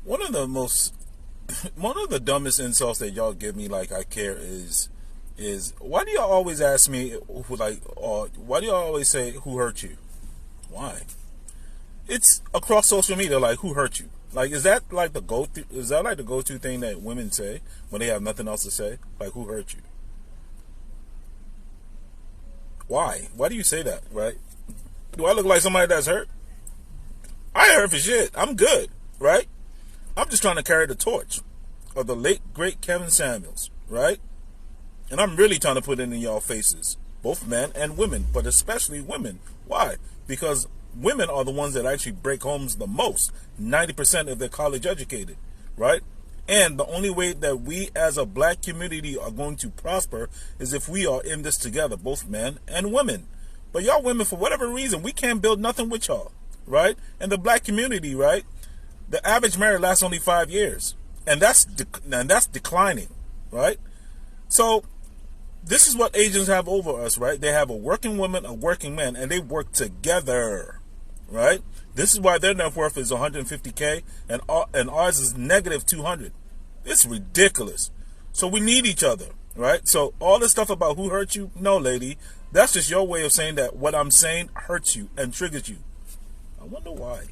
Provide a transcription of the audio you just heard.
One of the most, one of the dumbest insults that y'all give me, like I care, is why do y'all always ask me who, like, or why do y'all always say who hurt you? Why? It's across social media, like, who hurt you? Like, is that like the go-to thing that women say when they have nothing else to say? Like, who hurt you? Why? Why do you say that, right? Do I look like somebody that's hurt? I ain't hurt for shit. I'm good, right? I'm just trying to carry the torch of the late, great Kevin Samuels, right? And I'm really trying to put it in y'all faces, both men and women, but especially women. Why? Because women are the ones that actually break homes the most. 90% of they're college educated, right? And the only way that we as a black community are going to prosper is if we are in this together, both men and women. But y'all women, for whatever reason, we can't build nothing with y'all, right? And the black community, right? The average marriage lasts only 5 years. And that's declining, right? So this is what Asians have over us, right? They have a working woman, a working man, and they work together, right? This is why their net worth is 150K and ours is negative 200. It's ridiculous. So we need each other, right? So all this stuff about who hurt you, no, lady, that's just your way of saying that what I'm saying hurts you and triggers you. I wonder why.